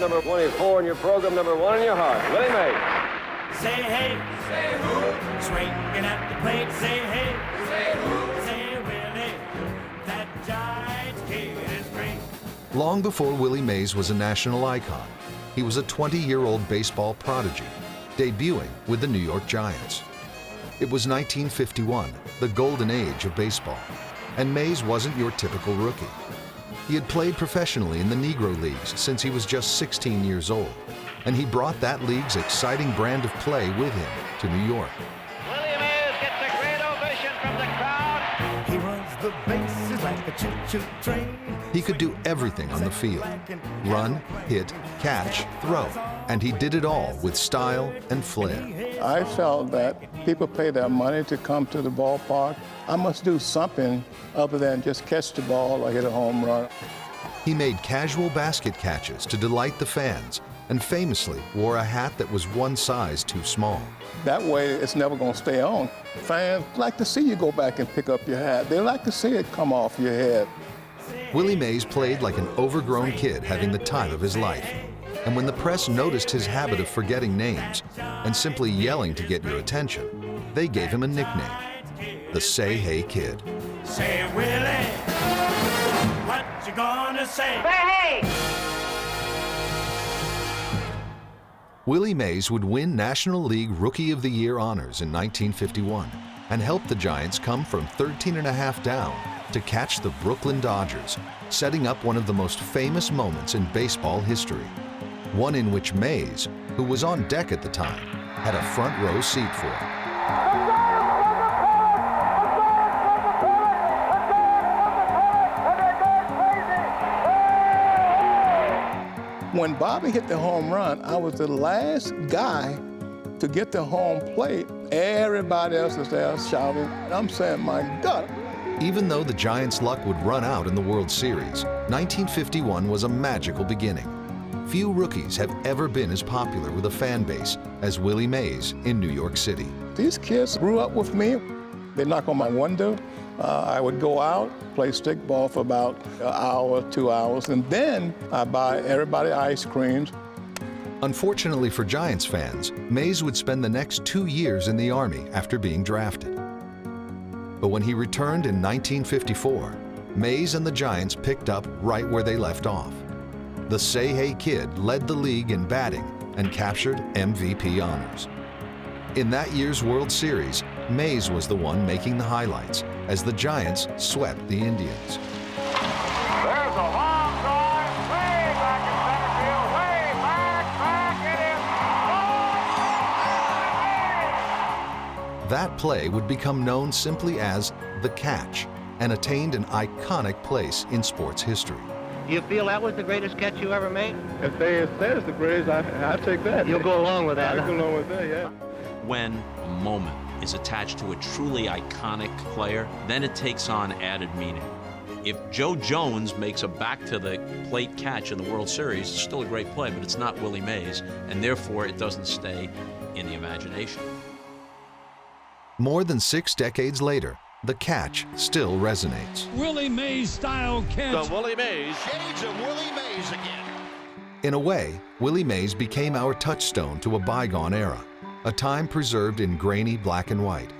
number 24 in your program, number 1 in your heart, Willie Mays. Say hey, say who, swinging at the plate, say hey, say who, say Willie, that Giants kid is great. Long before Willie Mays was a national icon, he was a 20-year-old baseball prodigy, debuting with the New York Giants. It was 1951, the golden age of baseball, and Mays wasn't your typical rookie. He had played professionally in the Negro Leagues since he was just 16 years old, and he brought that league's exciting brand of play with him to New York. Willie Mays gets a great ovation from the crowd. He runs the bases like a choo-choo train. He could do everything on the field: run, hit, catch, throw, and he did it all with style and flair. I felt that people pay their money to come to the ballpark. I must do something other than just catch the ball or hit a home run. He made casual basket catches to delight the fans, and famously wore a hat that was one size too small. That way, it's never going to stay on. Fans like to see you go back and pick up your hat. They like to see it come off your head. Willie Mays played like an overgrown kid having the time of his life. And when the press noticed his habit of forgetting names and simply yelling to get your attention, they gave him a nickname, the Say Hey Kid. Say Willie, what you gonna say? Say hey! Willie Mays would win National League Rookie of the Year honors in 1951 and help the Giants come from 13.5 down to catch the Brooklyn Dodgers, setting up one of the most famous moments in baseball history. One in which Mays, who was on deck at the time, had a front row seat for. When Bobby hit the home run, I was the last guy to get to home plate. Everybody else was there shouting. I'm saying, my God. Even though the Giants' luck would run out in the World Series, 1951 was a magical beginning. Few rookies have ever been as popular with a fan base as Willie Mays in New York City. These kids grew up with me. They knock on my window. I would go out, play stickball for about an hour, 2 hours, and then I buy everybody ice creams. Unfortunately for Giants fans, Mays would spend the next 2 years in the Army after being drafted. But when he returned in 1954, Mays and the Giants picked up right where they left off. The Say Hey Kid led the league in batting and captured MVP honors. In that year's World Series, Mays was the one making the highlights as the Giants swept the Indians. There's a long drive, way back in center field, way back, it is. That play would become known simply as the catch and attained an iconic place in sports history. Do you feel that was the greatest catch you ever made? If they say it's the greatest, I take that. You'll go along with that. I go along with that, yeah. When a moment is attached to a truly iconic player, then it takes on added meaning. If Joe Jones makes a back-to-the-plate catch in the World Series, it's still a great play, but it's not Willie Mays, and therefore it doesn't stay in the imagination. More than 6 decades later, the catch still resonates. Willie Mays style catch. The Willie Mays. Shades of Willie Mays again. In a way, Willie Mays became our touchstone to a bygone era, a time preserved in grainy black and white.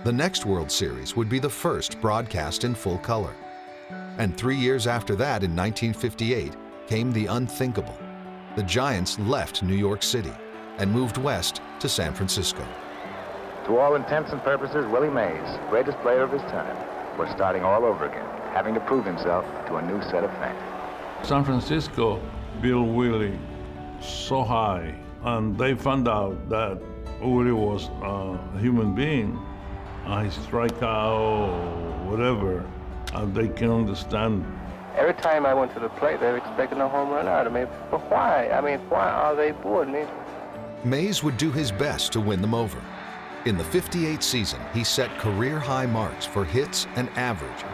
The next World Series would be the first broadcast in full color. And 3 years after that, in 1958, came the unthinkable. The Giants left New York City and moved west to San Francisco. To all intents and purposes, Willie Mays, greatest player of his time, was starting all over again, having to prove himself to a new set of fans. San Francisco built Willie so high, and they found out that Willie was a human being. He strike out, whatever, and they can understand. Every time I went to the plate, they were expecting a home run out of me. But why? Why are they bored me? Mays would do his best to win them over. In the '58 season, he set career-high marks for hits and average.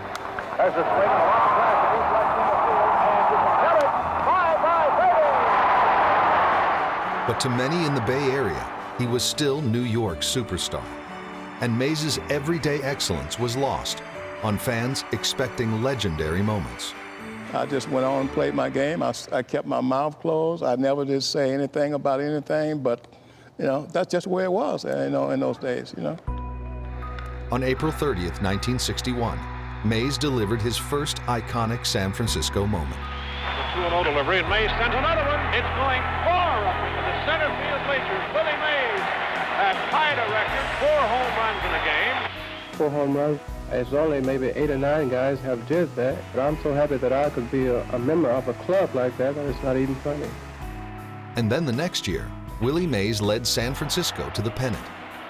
There's a swing, a long drive to deep left center field, and hit it. Bye-bye, baby! But to many in the Bay Area, he was still New York's superstar. And Mays' everyday excellence was lost on fans expecting legendary moments. I just went on and played my game. I kept my mouth closed. I never did say anything about anything, but, you know, that's just where it was, you know, in those days, you know. On April 30th, 1961, Mays delivered his first iconic San Francisco moment. The 2-0 delivery, and Mays sends another one. It's going far up into the center field bleachers. Willie Mays has tied a record, 4 home runs in a game. 4 home runs. It's only maybe 8 or 9 guys have did that, but I'm so happy that I could be a member of a club like that it's not even funny. And then the next year, Willie Mays led San Francisco to the pennant,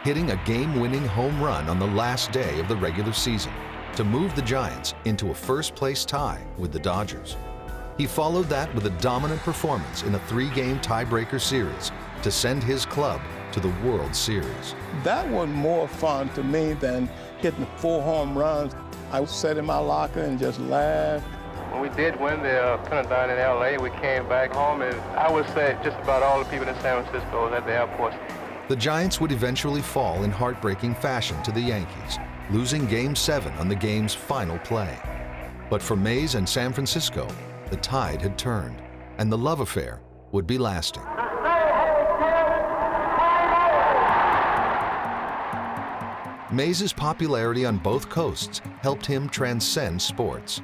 hitting a game-winning home run on the last day of the regular season to move the Giants into a first-place tie with the Dodgers. He followed that with a dominant performance in a 3-game tiebreaker series to send his club to the World Series. That was more fun to me than hitting 4 home runs. I would sit in my locker and just laugh. When we did win the pennant down in L.A., we came back home, and I would say just about all the people in San Francisco was at the airport. The Giants would eventually fall in heartbreaking fashion to the Yankees, losing Game 7 on the game's final play. But for Mays and San Francisco, the tide had turned, and the love affair would be lasting. Mays' popularity on both coasts helped him transcend sports.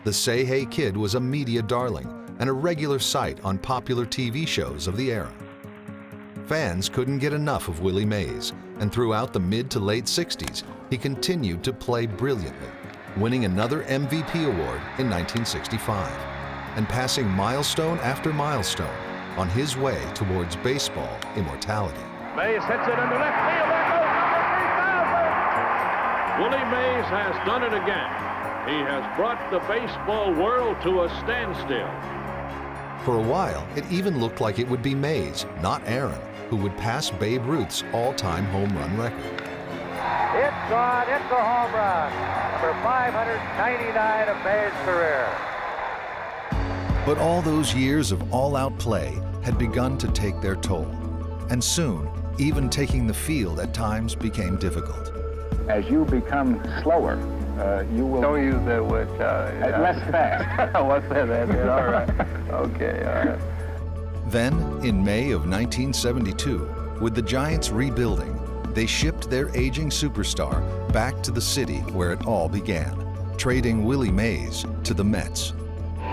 The Say Hey Kid was a media darling and a regular sight on popular TV shows of the era. Fans couldn't get enough of Willie Mays, and throughout the mid to late 60s, he continued to play brilliantly, winning another MVP award in 1965, and passing milestone after milestone on his way towards baseball immortality. Mays hits it into left field. There goes number 3000. Willie Mays has done it again. He has brought the baseball world to a standstill. For a while, it even looked like it would be Mays, not Aaron, who would pass Babe Ruth's all-time home run record. It's gone. It's a home run. Number 599 of Mays' career. But all those years of all-out play had begun to take their toll, and soon, even taking the field at times became difficult. As you become slower, you will... Don't use that word, less fast. What's that? All right. Okay, all right. Then, in May of 1972, with the Giants rebuilding, they shipped their aging superstar back to the city where it all began, trading Willie Mays to the Mets.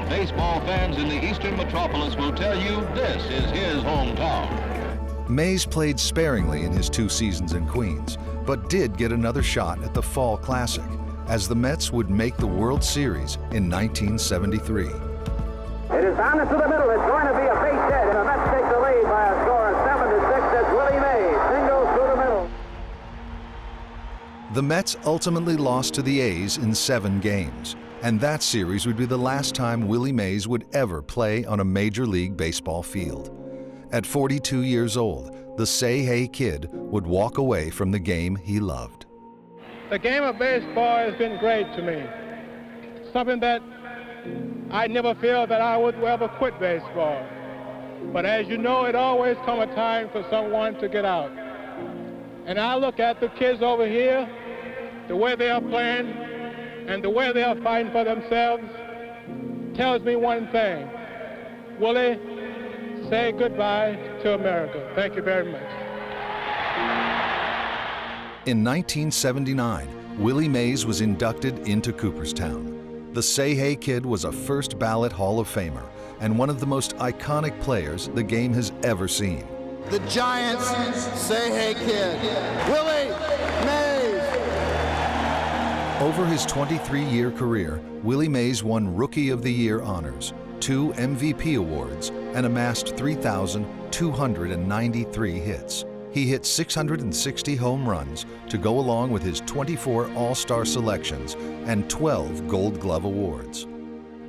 Baseball fans in the Eastern Metropolis will tell you this is his hometown. Mays played sparingly in his 2 seasons in Queens, but did get another shot at the Fall Classic, as the Mets would make the World Series in 1973. It is down into the middle. It's going to be a base hit, and the Mets take the lead by a score of 7-6 as Willie Mays singles through the middle. The Mets ultimately lost to the A's in 7 games, and that series would be the last time Willie Mays would ever play on a Major League Baseball field. At 42 years old, the Say Hey Kid would walk away from the game he loved. The game of baseball has been great to me. Something that I never feel that I would ever quit baseball. But as you know, it always comes a time for someone to get out. And I look at the kids over here, the way they are playing, and the way they are fighting for themselves, tells me one thing. Willie, say goodbye to America. Thank you very much. In 1979, Willie Mays was inducted into Cooperstown. The Say Hey Kid was a first-ballot Hall of Famer and one of the most iconic players the game has ever seen. The Giants Say Hey Kid, Willie Mays. Over his 23-year career, Willie Mays won Rookie of the Year honors, 2 MVP awards, and amassed 3,293 hits. He hit 660 home runs to go along with his 24 All-Star selections and 12 Gold Glove awards.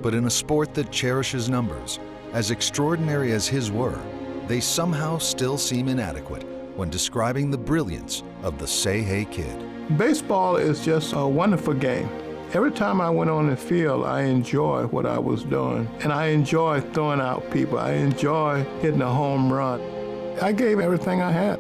But in a sport that cherishes numbers, as extraordinary as his were, they somehow still seem inadequate when describing the brilliance of the Say Hey Kid. Baseball is just a wonderful game. Every time I went on the field, I enjoyed what I was doing. And I enjoyed throwing out people. I enjoyed hitting a home run. I gave everything I had.